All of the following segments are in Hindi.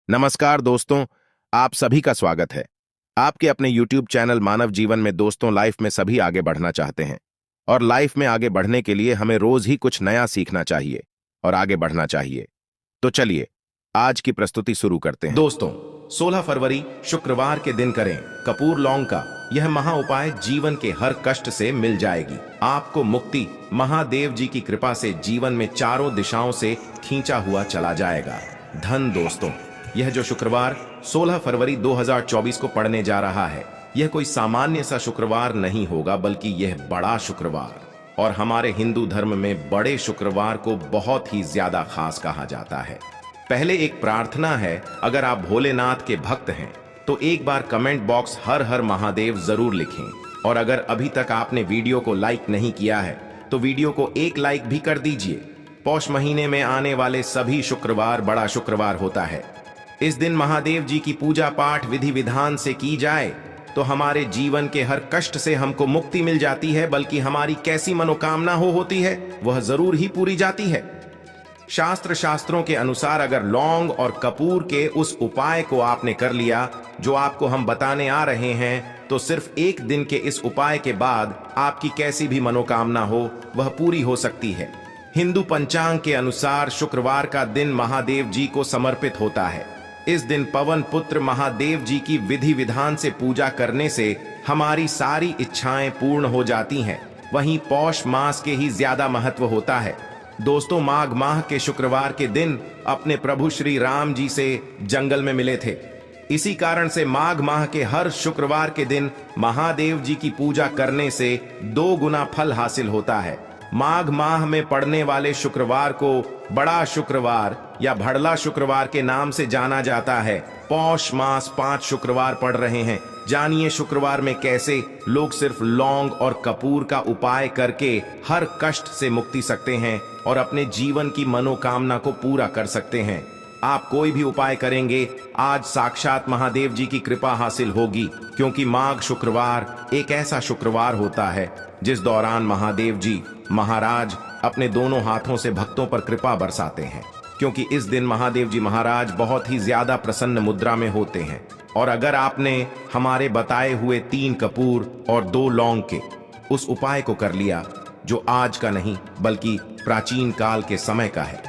नमस्कार दोस्तों, आप सभी का स्वागत है। आपके अपने YouTube चैनल मानव जीवन में दोस्तों लाइफ में सभी आगे बढ़ना चाहते हैं और लाइफ में आगे बढ़ने के लिए हमें रोज ही कुछ नया सीखना चाहिए और आगे बढ़ना चाहिए। तो चलिए आज की प्रस्तुति शुरू करते हैं। दोस्तों 16 फरवरी शुक्रवार के दिन करें कपूर लौंग का यह महा उपाय, जीवन के हर कष्ट से मिल जाएगी आपको मुक्ति। महादेव जी की कृपा से जीवन में चारों दिशाओं से खींचा हुआ चला जाएगा धन। दोस्तों यह जो शुक्रवार 16 फरवरी 2024 को पड़ने जा रहा है, यह कोई सामान्य सा शुक्रवार नहीं होगा, बल्कि यह बड़ा शुक्रवार और हमारे हिंदू धर्म में बड़े शुक्रवार को बहुत ही ज्यादा खास कहा जाता है। पहले एक प्रार्थना है, अगर आप भोलेनाथ के भक्त हैं तो एक बार कमेंट बॉक्स हर हर महादेव जरूर लिखें, और अगर अभी तक आपने वीडियो को लाइक नहीं किया है तो वीडियो को एक लाइक भी कर दीजिए। पौष महीने में आने वाले सभी शुक्रवार बड़ा शुक्रवार होता है। इस दिन महादेव जी की पूजा पाठ विधि विधान से की जाए तो हमारे जीवन के हर कष्ट से हमको मुक्ति मिल जाती है, बल्कि हमारी कैसी मनोकामना होती है वह जरूर ही पूरी जाती है। शास्त्रों के अनुसार अगर लौंग और कपूर के उस उपाय को आपने कर लिया जो आपको हम बताने आ रहे हैं, तो सिर्फ एक दिन के इस उपाय के बाद आपकी कैसी भी मनोकामना हो वह पूरी हो सकती है। हिंदू पंचांग के अनुसार शुक्रवार का दिन महादेव जी को समर्पित होता है। इस दिन पवन पुत्र महादेव जी की विधि विधान से पूजा करने से हमारी सारी इच्छाएं पूर्ण हो जाती हैं। वहीं पौष मास के ही ज्यादा महत्व होता है। दोस्तों माघ माह के शुक्रवार के दिन अपने प्रभु श्री राम जी से जंगल में मिले थे। इसी कारण से माघ माह के हर शुक्रवार के दिन महादेव जी की पूजा करने से 2 गुना फल हासिल होता है। माघ माह में पड़ने वाले शुक्रवार को बड़ा शुक्रवार या भड़ला शुक्रवार के नाम से जाना जाता है। पौष मास 5 शुक्रवार पड़ रहे हैं। जानिए शुक्रवार में कैसे लोग सिर्फ लौंग और कपूर का उपाय करके हर कष्ट से मुक्ति सकते हैं और अपने जीवन की मनोकामना को पूरा कर सकते हैं। आप कोई भी उपाय करेंगे, आज साक्षात महादेव जी की कृपा हासिल होगी, क्योंकि माघ शुक्रवार एक ऐसा शुक्रवार होता है जिस दौरान महादेव जी महाराज अपने दोनों हाथों से भक्तों पर कृपा बरसाते हैं। क्योंकि इस दिन महादेव जी महाराज बहुत ही ज्यादा प्रसन्न मुद्रा में होते हैं। और अगर आपने हमारे बताए हुए 3 कपूर और 2 लौंग के उस उपाय को कर लिया, जो आज का नहीं बल्कि प्राचीन काल के समय का है,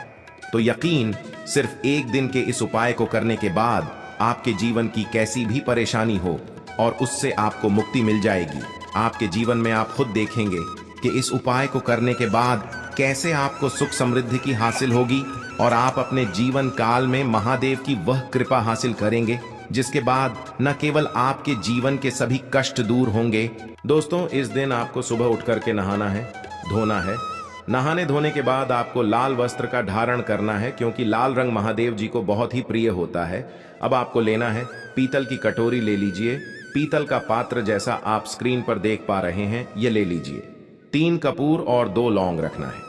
तो यकीन सिर्फ एक दिन के इस उपाय को करने के बाद आपके जीवन की कैसी भी परेशानी हो और उससे आपको मुक्ति मिल जाएगी। आपके जीवन में आप खुद देखेंगे कि इस उपाय को करने के बाद कैसे आपको सुख समृद्धि की हासिल होगी और आप अपने जीवन काल में महादेव की वह कृपा हासिल करेंगे जिसके बाद न केवल आपके जीवन के सभी कष्ट दूर होंगे। दोस्तों इस दिन आपको सुबह उठ करके नहाना है, धोना है। नहाने धोने के बाद आपको लाल वस्त्र का धारण करना है, क्योंकि लाल रंग महादेव जी को बहुत ही प्रिय होता है। अब आपको लेना है पीतल की कटोरी, ले लीजिए। पीतल का पात्र जैसा आप स्क्रीन पर देख पा रहे हैं, ये ले लीजिए। 3 कपूर और 2 लौंग रखना है।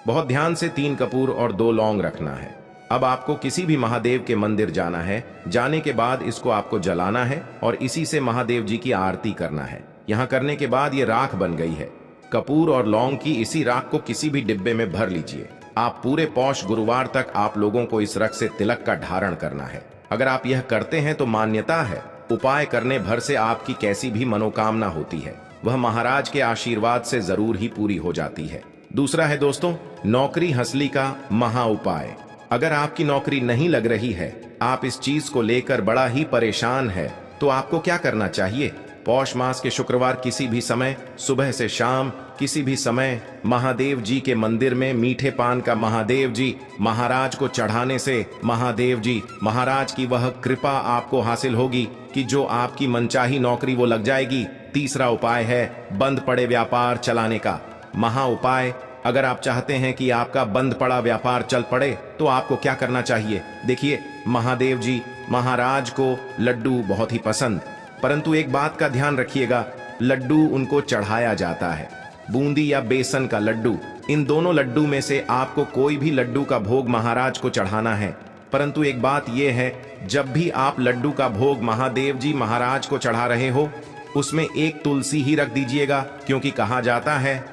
बहुत ध्यान से 3 कपूर और 2 लौंग रखना है। अब आपको किसी भी महादेव के मंदिर जाना है। जाने के बाद इसको आपको जलाना है और इसी से महादेव जी की आरती करना है। यहाँ करने के बाद ये राख बन गई है। कपूर और लौंग की इसी राख को किसी भी डिब्बे में भर लीजिए। आप पूरे पौष गुरुवार तक आप लोगों को इस रख से तिलक का धारण करना है। अगर आप यह करते हैं तो मान्यता है उपाय करने भर से आपकी कैसी भी मनोकामना होती है वह महाराज के आशीर्वाद से जरूर ही पूरी हो जाती है। दूसरा है दोस्तों नौकरी हासिली का महा उपाय। अगर आपकी नौकरी नहीं लग रही है, आप इस चीज को लेकर बड़ा ही परेशान है, तो आपको क्या करना चाहिए? पौष मास के शुक्रवार किसी भी समय सुबह से शाम किसी भी समय महादेव जी के मंदिर में मीठे पान का महादेव जी महाराज को चढ़ाने से महादेव जी महाराज की वह कृपा आपको हासिल होगी कि जो आपकी मनचाही नौकरी वो लग जाएगी। तीसरा उपाय है बंद पड़े व्यापार चलाने का महा उपाय। अगर आप चाहते हैं कि आपका बंद पड़ा व्यापार चल पड़े तो आपको क्या करना चाहिए? देखिए महादेव जी महाराज को लड्डू बहुत ही पसंद, परंतु एक बात का ध्यान रखिएगा, लड्डू उनको चढ़ाया जाता है, बूंदी या बेसन का लड्डू। इन दोनों लड्डू में से आपको कोई भी लड्डू का भोग महाराज को चढ़ाना है। परंतु एक बात यह है, जब भी आप लड्डू का भोग महादेव जी महाराज को चढ़ा रहे हो उसमें एक तुलसी ही रख दीजिएगा, क्योंकि कहा जाता है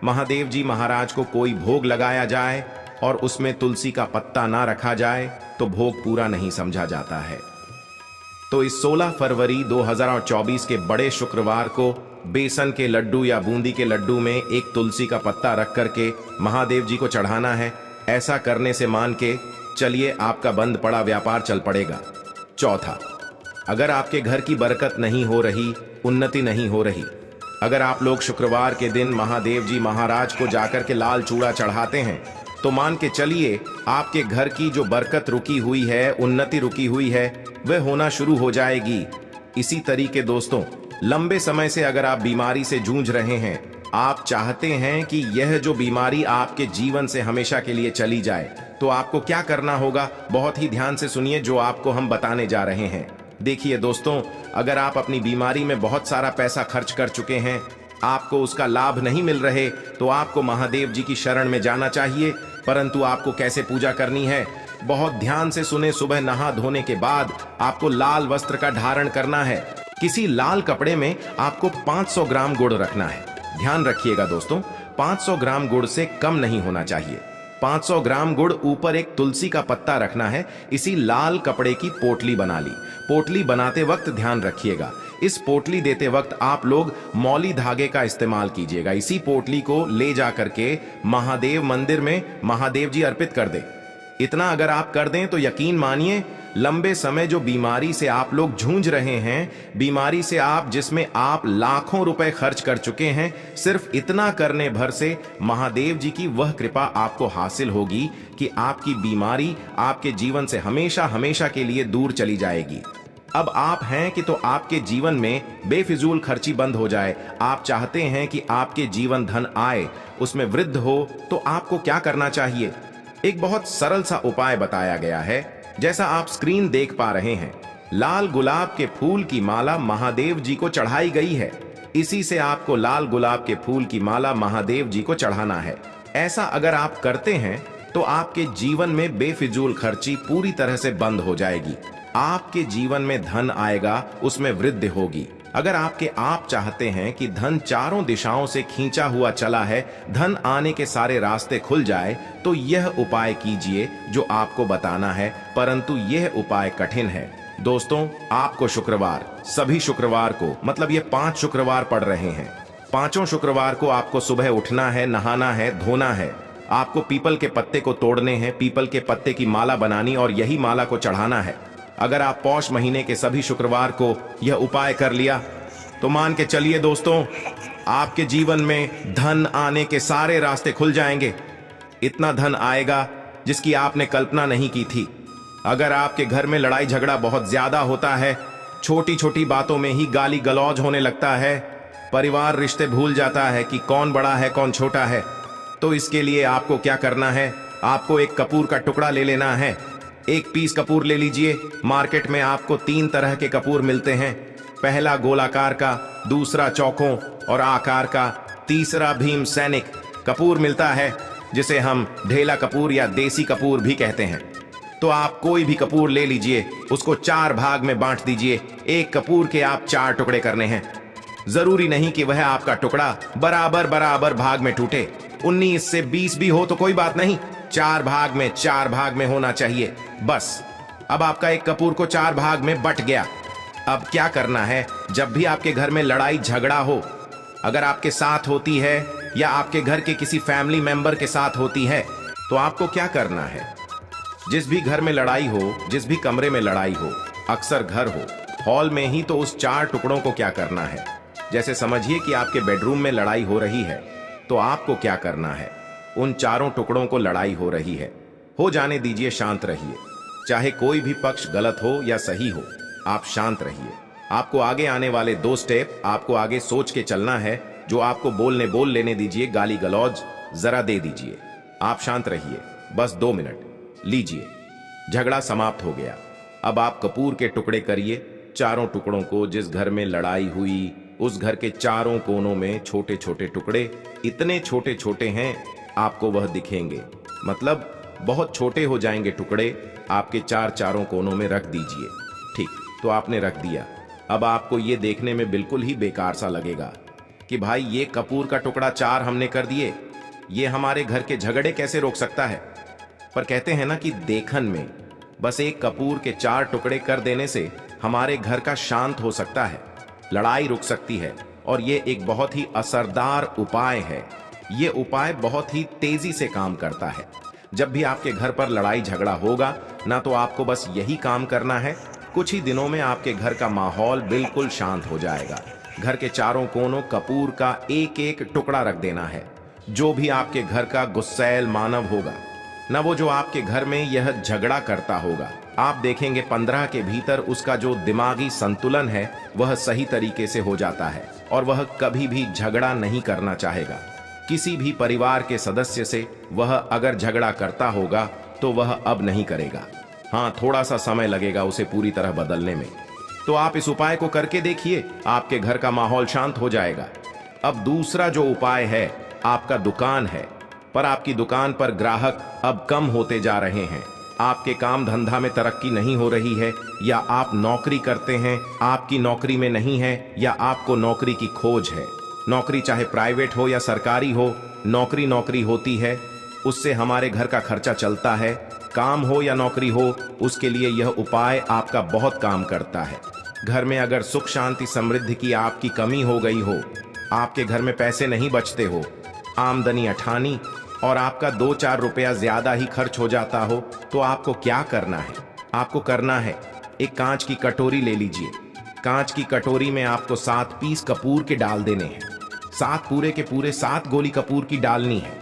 महादेव जी महाराज को कोई भोग लगाया जाए और उसमें तुलसी का पत्ता ना रखा जाए तो भोग पूरा नहीं समझा जाता है। तो इस 16 फरवरी 2024 के बड़े शुक्रवार को बेसन के लड्डू या बूंदी के लड्डू में एक तुलसी का पत्ता रख करके महादेव जी को चढ़ाना है। ऐसा करने से मान के चलिए आपका बंद पड़ा व्यापार चल पड़ेगा। चौथा, अगर आपके घर की बरकत नहीं हो रही, उन्नति नहीं हो रही, अगर आप लोग शुक्रवार के दिन महादेव जी महाराज को जाकर के लाल चूड़ा चढ़ाते हैं तो मान के चलिए आपके घर की जो बरकत रुकी हुई है, उन्नति रुकी हुई है, वह होना शुरू हो जाएगी। इसी तरीके दोस्तों, लंबे समय से अगर आप बीमारी से जूझ रहे हैं, आप चाहते हैं कि यह जो बीमारी आपके जीवन से हमेशा के लिए चली जाए, तो आपको क्या करना होगा, बहुत ही ध्यान से सुनिए जो आपको हम बताने जा रहे हैं। देखिए दोस्तों, अगर आप अपनी बीमारी में बहुत सारा पैसा खर्च कर चुके हैं, आपको उसका लाभ नहीं मिल रहे, तो आपको महादेव जी की शरण में जाना चाहिए। परंतु आपको कैसे पूजा करनी है, बहुत ध्यान से सुने। सुबह नहा धोने के बाद आपको लाल वस्त्र का धारण करना है। किसी लाल कपड़े में आपको 500 ग्राम गुड़ रखना है। ध्यान रखिएगा दोस्तों, 500 ग्राम गुड़ से कम नहीं होना चाहिए। 500 ग्राम गुड़, ऊपर एक तुलसी का पत्ता रखना है। इसी लाल कपड़े की पोटली बना ली। पोटली बनाते वक्त ध्यान रखिएगा, इस पोटली देते वक्त आप लोग मौली धागे का इस्तेमाल कीजिएगा। इसी पोटली को ले जा करके महादेव मंदिर में महादेव जी अर्पित कर दे। इतना अगर आप कर दें तो यकीन मानिए, लंबे समय जो बीमारी से आप लोग जूझ रहे हैं, बीमारी से आप जिसमें आप लाखों रुपए खर्च कर चुके हैं, सिर्फ इतना करने भर से महादेव जी की वह कृपा आपको हासिल होगी कि आपकी बीमारी आपके जीवन से हमेशा हमेशा के लिए दूर चली जाएगी। अब आप हैं कि तो आपके जीवन में बेफिजूल खर्ची बंद हो जाए। आप चाहते हैं कि आपके जीवन धन आए, उसमें वृद्धि हो, तो आपको क्या करना चाहिए? एक बहुत सरल सा उपाय बताया गया है, जैसा आप स्क्रीन देख पा रहे हैं। लाल गुलाब के फूल की माला महादेव जी को चढ़ाई गई है। इसी से आपको लाल गुलाब के फूल की माला महादेव जी को चढ़ाना है। ऐसा अगर आप करते हैं तो आपके जीवन में बेफिजूल खर्ची पूरी तरह से बंद हो जाएगी। आपके जीवन में धन आएगा, उसमें वृद्धि होगी। अगर आप चाहते हैं कि धन चारों दिशाओं से खींचा हुआ चला है, धन आने के सारे रास्ते खुल जाए, तो यह उपाय कीजिए जो आपको बताना है। परंतु यह उपाय कठिन है दोस्तों। आपको शुक्रवार, सभी शुक्रवार को, मतलब ये 5 शुक्रवार पड़ रहे हैं, 5 शुक्रवार को आपको सुबह उठना है, नहाना है, धोना है। आपको पीपल के पत्ते को तोड़ने हैं, पीपल के पत्ते की माला बनानी और यही माला को चढ़ाना है। अगर आप पौष महीने के सभी शुक्रवार को यह उपाय कर लिया तो मान के चलिए दोस्तों, आपके जीवन में धन आने के सारे रास्ते खुल जाएंगे। इतना धन आएगा जिसकी आपने कल्पना नहीं की थी। अगर आपके घर में लड़ाई झगड़ा बहुत ज्यादा होता है, छोटी छोटी बातों में ही गाली गलौज होने लगता है, परिवार रिश्ते भूल जाता है कि कौन बड़ा है कौन छोटा है, तो इसके लिए आपको क्या करना है? आपको एक कपूर का टुकड़ा ले लेना है। 1 पीस कपूर ले लीजिए। मार्केट में आपको 3 तरह के कपूर मिलते हैं। पहला गोलाकार का, दूसरा चौकों और आकार का, तीसरा भीम सैनिक कपूर मिलता है, जिसे हम ढेला कपूर या देसी कपूर भी कहते हैं। तो आप कोई भी कपूर ले लीजिए, उसको 4 भाग में बांट दीजिए। एक कपूर के आप 4 टुकड़े करने हैं। जरूरी नहीं कि वह आपका टुकड़ा बराबर बराबर भाग में टूटे। 19 से 20 भी हो तो कोई बात नहीं, 4 भाग में होना चाहिए बस। अब आपका एक कपूर को 4 भाग में बट गया। अब क्या करना है? जब भी आपके घर में लड़ाई झगड़ा हो, अगर आपके साथ होती है या आपके घर के किसी फैमिली मेंबर के साथ होती है, तो आपको क्या करना है? जिस भी घर में लड़ाई हो, जिस भी कमरे में लड़ाई हो, अक्सर घर हो, हॉल में ही, तो उस 4 टुकड़ों को क्या करना है? जैसे समझिए कि आपके बेडरूम में लड़ाई हो रही है, तो आपको क्या करना है? उन 4 टुकड़ों को लड़ाई हो रही है, हो जाने दीजिए, शांत रहिए। चाहे कोई भी पक्ष गलत हो या सही हो, आप शांत रहिए। आपको आगे आने वाले 2 स्टेप आपको आगे सोच के चलना है। जो आपको बोल लेने दीजिए, गाली गलौज जरा दे दीजिए। आप शांत रहिए, बस 2 मिनट लीजिए। झगड़ा समाप्त हो गया। अब आप कपूर के टुकड़े करिए। 4 टुकड़ों को, जिस घर में लड़ाई हुई उस घर के चारों कोनों में छोटे छोटे टुकड़े, इतने छोटे छोटे हैं आपको वह दिखेंगे, मतलब बहुत छोटे हो जाएंगे टुकड़े। आपके चारों कोनों में रख दीजिए। ठीक, तो आपने रख दिया। अब आपको ये देखने में बिल्कुल ही बेकार सा लगेगा कि भाई ये कपूर का टुकड़ा 4 हमने कर दिए, ये हमारे घर के झगड़े कैसे रोक सकता है? पर कहते हैं ना कि देखन में बस एक कपूर के 4 टुकड़े कर देने से हमारे घर का शांत हो सकता है, लड़ाई रुक सकती है। और ये एक बहुत ही असरदार उपाय है। ये उपाय बहुत ही तेजी से काम करता है। जब भी आपके घर पर लड़ाई झगड़ा होगा ना, तो आपको बस यही काम करना है। कुछ ही दिनों में आपके घर का माहौल बिल्कुल शांत हो जाएगा। घर के चारों कोनों कपूर का एक एक टुकड़ा रख देना है। जो भी आपके घर का गुस्सैल मानव होगा ना, वो जो आपके घर में यह झगड़ा करता होगा, आप देखेंगे 15 के भीतर उसका जो दिमागी संतुलन है वह सही तरीके से हो जाता है और वह कभी भी झगड़ा नहीं करना चाहेगा। किसी भी परिवार के सदस्य से वह अगर झगड़ा करता होगा तो वह अब नहीं करेगा। हाँ, थोड़ा सा समय लगेगा उसे पूरी तरह बदलने में। तो आप इस उपाय को करके देखिए, आपके घर का माहौल शांत हो जाएगा। अब दूसरा जो उपाय है, आपका दुकान है, पर आपकी दुकान पर ग्राहक अब कम होते जा रहे हैं। आपके काम धंधा में तरक्की नहीं हो रही है, या आप नौकरी करते हैं, आपकी नौकरी में नहीं है, या आपको नौकरी की खोज है। नौकरी चाहे प्राइवेट हो या सरकारी हो, नौकरी नौकरी होती है, उससे हमारे घर का खर्चा चलता है। काम हो या नौकरी हो, उसके लिए यह उपाय आपका बहुत काम करता है। घर में अगर सुख शांति समृद्धि की आपकी कमी हो गई हो, आपके घर में पैसे नहीं बचते हो, आमदनी अठानी और आपका 2-4 रुपया ज्यादा ही खर्च हो जाता हो, तो आपको क्या करना है? आपको करना है, एक कांच की कटोरी ले लीजिए। कांच की कटोरी में आपको 7 पीस कपूर के डाल देने हैं। 7 पूरे के पूरे 7 गोली कपूर की डालनी है।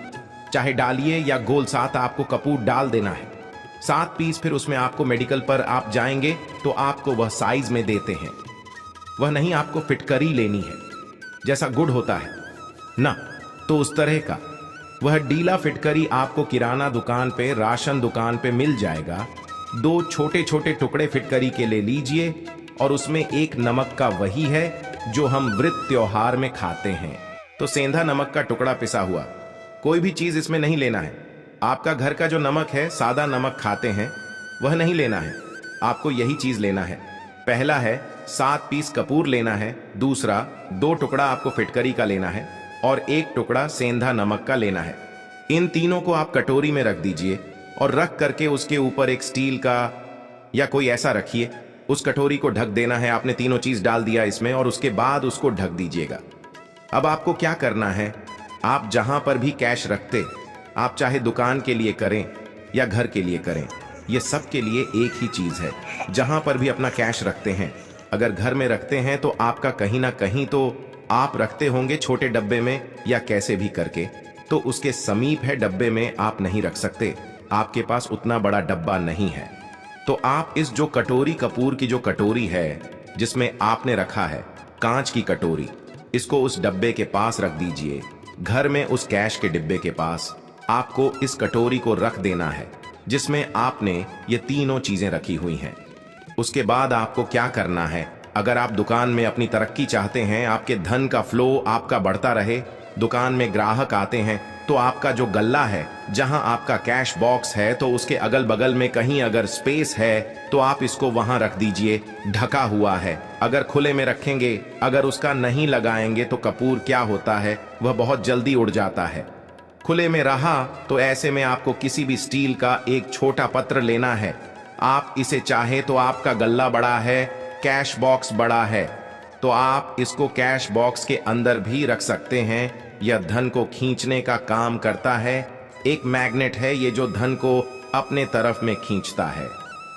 चाहे डालिए या गोल 7 आपको कपूर डाल देना है। 7 पीस फिर उसमें आपको मेडिकल पर आप जाएंगे तो आपको वह साइज में देते हैं। वह नहीं, आपको फिटकरी लेनी है, जैसा गुड़ होता है ना, तो उस तरह का वह डीला फिटकरी आपको किराना दुकान पे, राशन दुकान पे मिल जाएगा। 2 छोटे छोटे टुकड़े फिटकरी के ले लीजिए और उसमें एक नमक का वही है जो हम व्रत त्योहार में खाते हैं। तो सेंधा नमक का टुकड़ा पिसा हुआ, कोई भी चीज इसमें नहीं लेना है। आपका घर का जो नमक है, सादा नमक खाते हैं, वह नहीं लेना है। आपको यही चीज लेना है। पहला है 7 पीस कपूर लेना है, दूसरा 2 टुकड़ा आपको फिटकरी का लेना है और 1 टुकड़ा सेंधा नमक का लेना है। इन तीनों को आप कटोरी में रख दीजिए और रख करके उसके ऊपर एक स्टील का या कोई ऐसा रखिए। उस कटोरी को ढक देना है। आपने तीनों चीज डाल दिया इसमें और उसके बाद उसको ढक दीजिएगा। अब आपको क्या करना है, आप जहां पर भी कैश रखते, आप चाहे दुकान के लिए करें या घर के लिए करें, यह सब के लिए एक ही चीज है। जहां पर भी अपना कैश रखते हैं, अगर घर में रखते हैं तो आपका कहीं ना कहीं तो आप रखते होंगे छोटे डब्बे में या कैसे भी करके, तो उसके समीप है डब्बे में आप नहीं रख सकते। आपके पास उतना बड़ा डब्बा नहीं है, तो आप इस जो कटोरी, कपूर की जो कटोरी है जिसमें आपने रखा है, कांच की कटोरी, इसको उस डब्बे के पास रख दीजिए। घर में उस कैश के डिब्बे के पास आपको इस कटोरी को रख देना है जिसमें आपने ये तीनों चीजें रखी हुई हैं। उसके बाद आपको क्या करना है, अगर आप दुकान में अपनी तरक्की चाहते हैं, आपके धन का फ्लो आपका बढ़ता रहे, दुकान में ग्राहक आते हैं, तो आपका जो गल्ला है, जहां आपका कैश बॉक्स है, तो उसके अगल बगल में कहीं अगर स्पेस है तो आप इसको वहां रख दीजिए। ढका हुआ है, अगर खुले में रखेंगे, अगर उसका नहीं लगाएंगे तो कपूर क्या होता है, वह बहुत जल्दी उड़ जाता है। खुले में रहा तो ऐसे में आपको किसी भी स्टील का एक छोटा पत्र लेना है। आप इसे चाहे तो, आपका गल्ला बड़ा है, कैश बॉक्स बड़ा है, तो आप इसको कैश बॉक्स के अंदर भी रख सकते हैं। यह धन को खींचने का काम करता है। एक मैग्नेट है ये जो धन को अपने तरफ में खींचता है।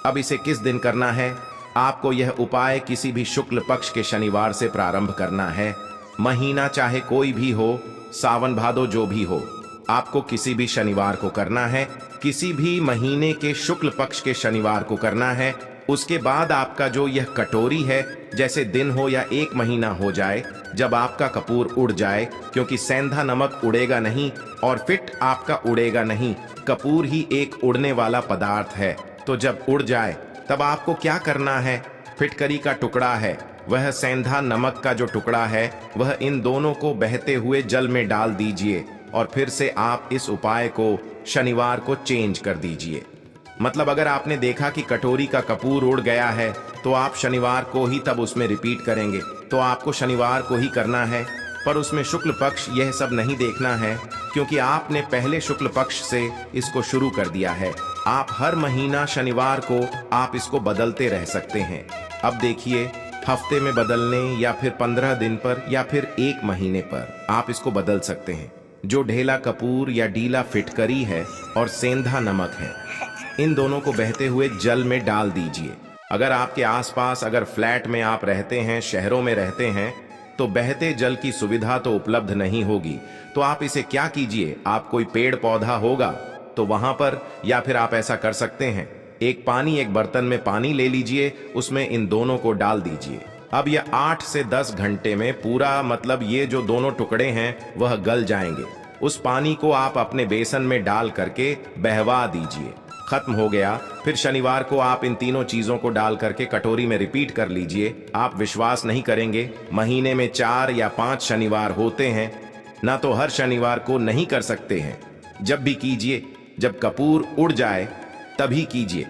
अब इसे किस दिन करना है, आपको यह उपाय किसी भी शुक्ल पक्ष के शनिवार से प्रारंभ करना है। महीना चाहे कोई भी हो, सावन भादो जो भी हो, आपको किसी भी शनिवार को करना है। किसी भी महीने के शुक्ल पक्ष के शनिवार को करना है। उसके बाद आपका जो यह कटोरी है, जैसे दिन हो या 1 महीना हो जाए, जब आपका कपूर उड़ जाए, क्योंकि सेंधा नमक उड़ेगा नहीं और फिट आपका उड़ेगा नहीं, कपूर ही एक उड़ने वाला पदार्थ है। तो जब उड़ जाए तब आपको क्या करना है, फिटकरी का टुकड़ा है, वह सेंधा नमक का जो टुकड़ा है, वह इन दोनों को बहते हुए जल में डाल दीजिए और फिर से आप इस उपाय को शनिवार को चेंज कर दीजिए। मतलब अगर आपने देखा कि कटोरी का कपूर उड़ गया है, तो आप शनिवार को ही तब उसमें रिपीट करेंगे। तो आपको शनिवार को ही करना है, पर उसमें शुक्ल पक्ष यह सब नहीं देखना है। क्योंकि आपने पहले शुक्ल पक्ष से इसको शुरू कर दिया है। आप हर महीना शनिवार को आप इसको बदलते रह सकते हैं। अब देखिए, हफ्ते में बदलने या फिर 15 दिन पर या फिर 1 महीने पर आप इसको बदल सकते हैं। जो ढेला कपूर या डीला फिटकरी है और सेंधा नमक है, इन दोनों को बहते हुए जल में डाल दीजिए। अगर आपके आसपास अगर फ्लैट में आप रहते हैं, शहरों में रहते हैं, तो बहते जल की सुविधा तो उपलब्ध नहीं होगी। तो आप इसे क्या कीजिए, आप कोई पेड़ पौधा होगा तो वहां पर, या फिर आप ऐसा कर सकते हैं, एक बर्तन में पानी ले लीजिए, उसमें इन दोनों को डाल दीजिए। अब यह 8 से 10 घंटे में पूरा, मतलब ये जो दोनों टुकड़े हैं वह गल जाएंगे। उस पानी को आप अपने बेसन में डाल करके बहवा दीजिए। खत्म हो गया। फिर शनिवार को आप इन तीनों चीजों को डाल करके कटोरी में रिपीट कर लीजिए। आप विश्वास नहीं करेंगे, महीने में 4 या 5 शनिवार होते हैं ना, तो हर शनिवार को नहीं कर सकते हैं। जब भी कीजिए, जब कपूर उड़ जाए तभी कीजिए।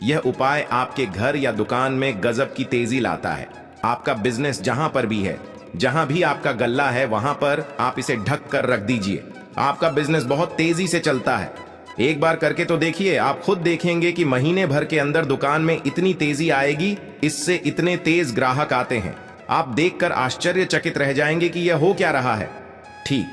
यह उपाय आपके घर या दुकान में गजब की तेजी लाता है। आपका बिजनेस जहां पर भी है, जहां भी आपका गल्ला है, वहां पर आप इसे ढक कर रख दीजिए। आपका बिजनेस बहुत तेजी से चलता है। एक बार करके तो देखिए, आप खुद देखेंगे कि महीने भर के अंदर दुकान में इतनी तेजी आएगी, इससे इतने तेज ग्राहक आते हैं। आप देखकर आश्चर्यचकित रह जाएंगे कि यह हो क्या रहा है। ठीक,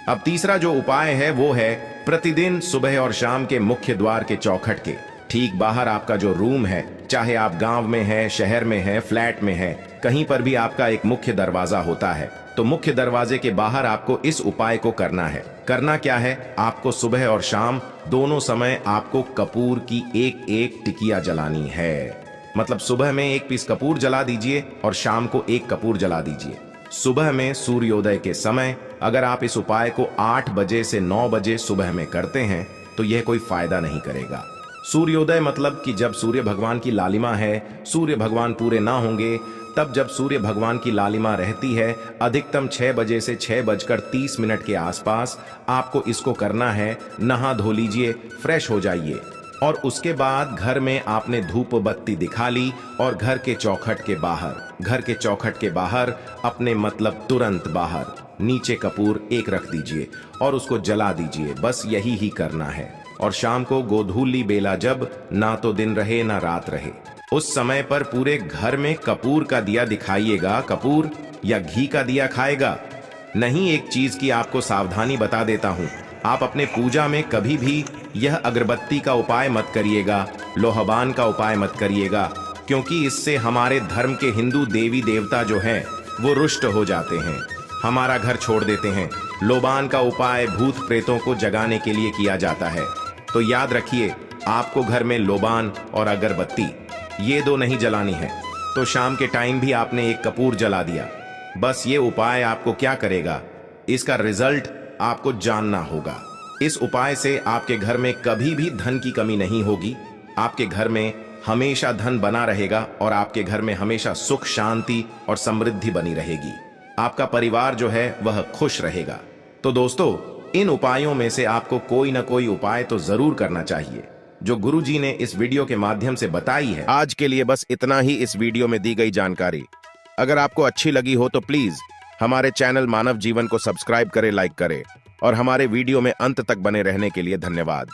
अब तीसरा जो उपाय है वो है प्रतिदिन सुबह और शाम के मुख्य द्वार के चौखट के ठीक बाहर आपका जो रूम है, चाहे आप गांव में है, शहर में है, फ्लैट में है, कहीं पर भी आपका एक मुख्य दरवाजा होता है। तो मुख्य दरवाजे के बाहर आपको इस उपाय को करना है। करना क्या है, आपको सुबह और शाम दोनों समय आपको कपूर की एक टिकिया जलानी है। मतलब सुबह में 1 पीस कपूर जला दीजिए और शाम को 1 कपूर जला दीजिए। सुबह में सूर्योदय के समय अगर आप इस उपाय को 8 बजे से 9 बजे सुबह में करते हैं तो यह कोई फायदा नहीं करेगा। सूर्योदय मतलब कि जब सूर्य भगवान की लालिमा है, सूर्य भगवान पूरे ना होंगे, तब जब सूर्य भगवान की लालिमा रहती है, अधिकतम 6 बजे से 6:30 के आसपास आपको इसको करना है। नहा धो लीजिए, फ्रेश हो जाइए और उसके बाद घर में आपने धूप बत्ती दिखा ली और घर के चौखट के बाहर अपने, मतलब तुरंत बाहर नीचे कपूर 1 रख दीजिए और उसको जला दीजिए। बस यही ही करना है। और शाम को गोधूली बेला, जब ना तो दिन रहे ना रात रहे, उस समय पर पूरे घर में कपूर का दिया दिखाइएगा। कपूर या घी का दिया खाएगा नहीं। एक चीज की आपको सावधानी बता देता हूं, आप अपने पूजा में कभी भी यह अगरबत्ती का उपाय मत करिएगा, लोहबान का उपाय मत करिएगा, क्योंकि इससे हमारे धर्म के हिंदू देवी देवता जो हैं वो रुष्ट हो जाते हैं, हमारा घर छोड़ देते हैं। लोबान का उपाय भूत प्रेतों को जगाने के लिए किया जाता है। तो याद रखिए, आपको घर में लोबान और अगरबत्ती ये 2 नहीं जलानी है। तो शाम के टाइम भी आपने 1 कपूर जला दिया। बस ये उपाय आपको क्या करेगा, इसका रिजल्ट आपको जानना होगा। इस उपाय से आपके घर में कभी भी धन की कमी नहीं होगी। आपके घर में हमेशा धन बना रहेगा और आपके घर में हमेशा सुख, शांति और समृद्धि बनी रहेगी। आपका परिवार जो है वह खुश रहेगा। तो दोस्तों, इन उपायों में से आपको कोई ना कोई उपाय तो जरूर करना चाहिए जो गुरुजी ने इस वीडियो के माध्यम से बताई है। आज के लिए बस इतना ही इस वीडियो में दी गई जानकारी। अगर आपको अच्छी लगी हो तो प्लीज हमारे चैनल मानव जीवन को सब्सक्राइब करें, लाइक करें और हमारे वीडियो में अंत तक बने रहने के लिए धन्यवाद।